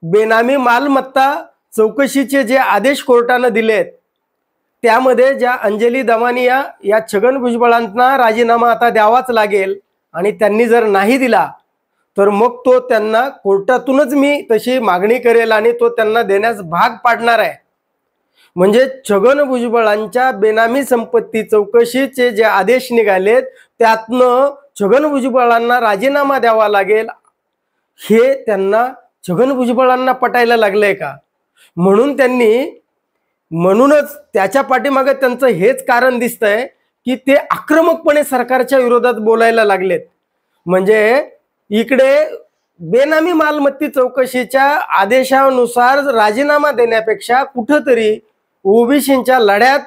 बेनामी मालमत्ता चौकशीचे जे आदेश कोर्टाने दिलेत त्यामध्ये ज्या अंजली दमानिया या छगन भुजबळांना राजीनामा आता द्यावाच लागेल आणि त्यांनी जर नाही दिला तर मग तो त्यांना कोर्टातूनच मी तशी मागणी करेल आणि तो त्यांना देण्यास भाग पाडणार आहे। म्हणजे छगन भुजबळांच्या बेनामी संपत्ती चौकशीचे जे आदेश निघालेत त्यातनं छगन भुजबळांना राजीनामा द्यावा लागेल हे त्यांना छगन भुजबळांना पटायला लागलंय का? म्हणूनच त्याच्या पाठीमागे त्यांचं हेच कारण दिसतंय की ते आक्रमकपणे सरकारच्या विरोधात बोलायला लागलेत। म्हणजे इकडे बेनामी मालमत्ता चौकशीच्या आदेशानुसार राजीनामा देण्यापेक्षा कुठंतरी ओबीसींच्या लढ्यात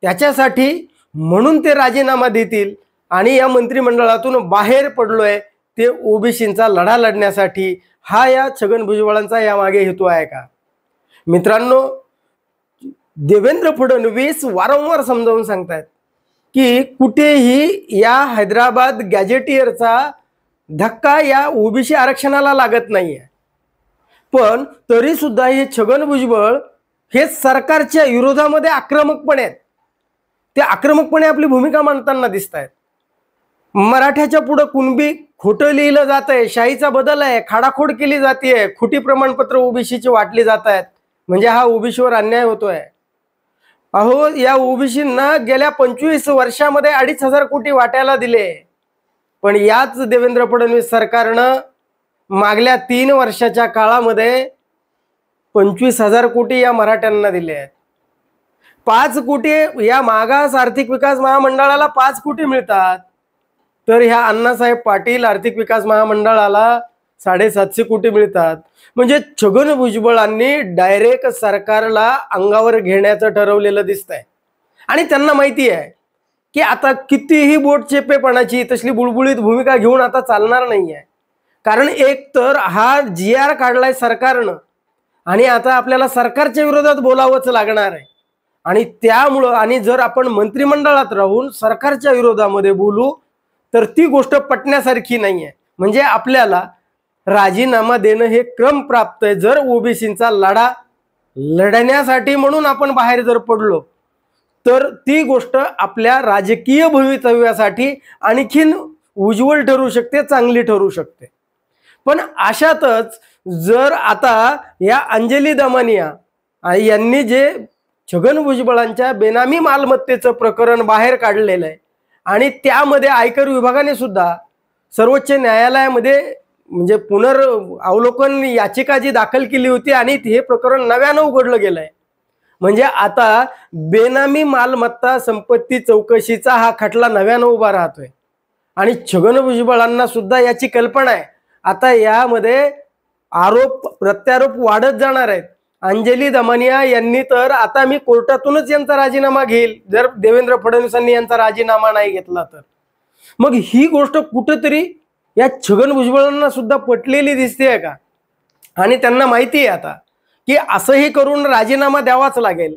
त्याच्यासाठी म्हणून ते राजीनामा देतील आणि या मंत्रिमंडळातून बाहेर पडलोय ते ओबीसींचा लढा लढण्यासाठी, हा या छगन भुजबळांचा यामागे हेतू आहे का? मित्रांनो, देवेंद्र फडणवीस वारंवार समजावून सांगतात की कुठेही या हैदराबाद गॅजेटियरचा धक्का या ओबीसी आरक्षणाला लागत नाहीये, पण तरी सुद्धा हे छगन भुजबळ हे सरकारच्या विरोधामध्ये आक्रमकपणे आहेत। ते आक्रमकपणे आपली भूमिका मांडताना दिसत आहेत। मराठ्याच्या पुढे कुणबी खोटं लिहिलं जात आहे, शाहीचा बदल आहे, खाडाखोड केली जाते, खोटी प्रमाणपत्र ओबीसीची वाटली जात आहेत, म्हणजे हा ओबीसीवर अन्याय होतोय। अहो, या ओबीसींना गेल्या 25 वर्षामध्ये 2,500 कोटी वाटायला दिले, पण याच देवेंद्र फडणवीस सरकारनं मागल्या 3 वर्षाच्या काळामध्ये 25,000 कोटी या मराठ्यांना दिले आहेत। 5 कोटी या मागास आर्थिक विकास महामंडळाला 5 कोटी मिळतात, तर ह्या अण्णासाहेब पाटील आर्थिक विकास महामंडळाला 750 कोटी मिळतात। म्हणजे छगन भुजबळांनी डायरेक्ट सरकारला अंगावर घेण्याचं ठरवलेलं दिसतंय आणि त्यांना माहिती आहे की आता कितीही बोट चेपेपणाची तसली बुळबुळीत भूमिका घेऊन आता चालणार नाहीये। कारण एक तर हा GR काढलाय सरकारनं आणि आता आपल्याला सरकारच्या विरोधात बोलावंच लागणार आहे आणि त्यामुळं आणि जर आपण मंत्रिमंडळात राहून सरकारच्या विरोधामध्ये बोलू तर ती गोष्ट पटण्यासारखी नाहीये। म्हणजे आपल्याला राजीनामा देणं हे क्रम प्राप्त आहे। जर ओबीसींचा लढा लढण्यासाठी म्हणून आपण बाहेर जर पडलो तर ती गोष्ट आपल्या राजकीय भवितव्यासाठी आणखीन उज्ज्वल ठरू शकते, चांगली ठरू शकते। पण अशातच जर आता या अंजली दमानिया यांनी जे छगन भुजबळांच्या बेनामी मालमत्तेचं प्रकरण बाहेर काढलेलं आहे आणि त्यामध्ये आयकर विभागाने सुद्धा सर्वोच्च न्यायालयामध्ये म्हणजे पुनर्अवलोकन याचिका जी दाखल केली होती आणि हे प्रकरण नव्यानं उघडलं गेलंय। म्हणजे आता बेनामी मालमत्ता संपत्ती चौकशीचा हा खटला नव्यानं उभा राहतोय आणि छगन भुजबळांना सुद्धा याची कल्पना आहे। आता यामध्ये आरोप प्रत्यारोप वाढत जाणार आहेत। अंजली दमानिया यांनी तर आता मी कोर्टातूनच यांचा राजीनामा घेईल जर देवेंद्र फडणवीसांनी यांचा राजीनामा नाही घेतला तर। मग ही गोष्ट कुठेतरी या छगन भुजबळांना सुद्धा पटलेली दिसते का? आणि त्यांना माहिती आहे आता की असंही करून राजीनामा द्यावाच लागेल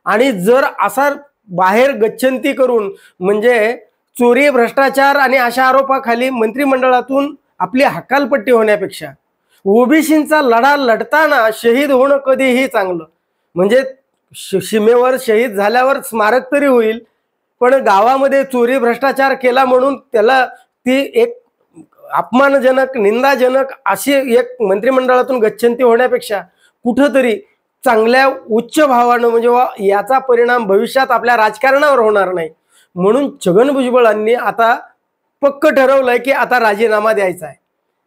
आणि जर असा बाहेर गच्छंती करून म्हणजे चोरी, भ्रष्टाचार आणि अशा आरोपाखाली मंत्रिमंडळातून आपली हकालपट्टी होण्यापेक्षा ओबीसींचा लढा लढताना शहीद होणं कधीही चांगलं। म्हणजे सीमेवर शहीद झाल्यावर स्मारक तरी होईल, पण गावामध्ये चोरी भ्रष्टाचार केला म्हणून त्याला ती एक अपमानजनक, निंदाजनक अशी एक मंत्रिमंडळातून गच्छंती होण्यापेक्षा कुठंतरी चांगल्या उच्च भावानं म्हणजे याचा परिणाम भविष्यात आपल्या राजकारणावर होणार नाही म्हणून छगन भुजबळांनी आता पक्क ठरवलंय की आता राजीनामा द्यायचा आहे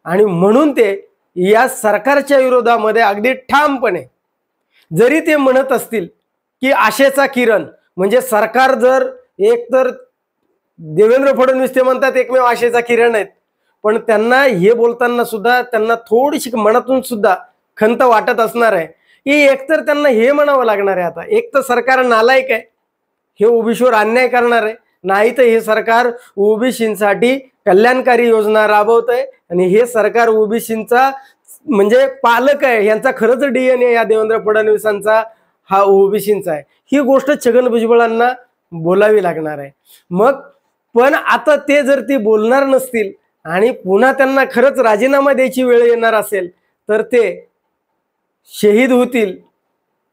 आणि म्हणून ते या सरकारच्या विरोधामध्ये अगदी ठामपणे जरी ते म्हणत असतील की आशेचा किरण म्हणजे सरकार जर एक तर देवेंद्र फडणवीस ते म्हणतात एकमेव आशेचा किरण आहेत, पण त्यांना हे बोलताना सुद्धा त्यांना थोडीशी मनातून सुद्धा खंत वाटत असणार आहे की एकतर त्यांना हे म्हणावं लागणार आहे आता एक तर सरकार नालायक आहे, हे ओबीसीवर अन्याय करणार आहे, नाही तर हे सरकार ओबीसींसाठी कल्याणकारी योजना राबवत आहे आणि हे सरकार ओबीसींचा म्हणजे पालक आहे, यांचा खरंच DNA या देवेंद्र फडणवीसांचा हा ओबीसींचा आहे। ही गोष्ट छगन भुजबळांना बोलावी लागणार आहे। मग पण आता ते जर ती बोलणार नसतील आणि पुन्हा त्यांना खरंच राजीनामा द्यायची वेळ येणार असेल तर ते शहीद होतील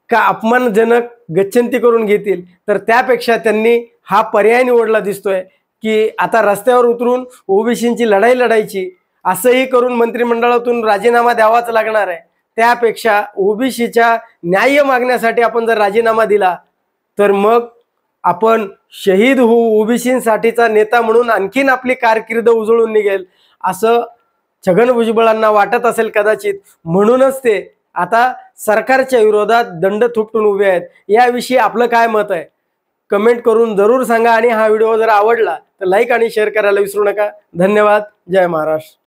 का अपमानजनक गच्छंती करून घेतील, तर त्यापेक्षा त्यांनी हा पर्याय निवडला दिसतोय की आता रस्त्यावर उतरून ओबीसींची लढाई लढायची, असंही करून मंत्रिमंडळातून राजीनामा द्यावाच लागणार आहे। त्यापेक्षा ओबीसीच्या न्याय मागण्यासाठी आपण जर राजीनामा दिला तर मग आपण शहीद होऊ, ओबीसींसाठीचा नेता म्हणून आणखीन आपली कारकीर्द उजळून निघेल असं छगन भुजबळांना वाटत असेल कदाचित, म्हणूनच ते आता सरकारच्या विरोधात दंड थोपटून उभे आहेत। याविषयी आपलं काय मत आहे कमेंट करून जरूर सांगा, आणि हा व्हिडिओ जर आवडला तर लाईक आणि शेअर करायला विसरू नका। धन्यवाद। जय महाराष्ट्र।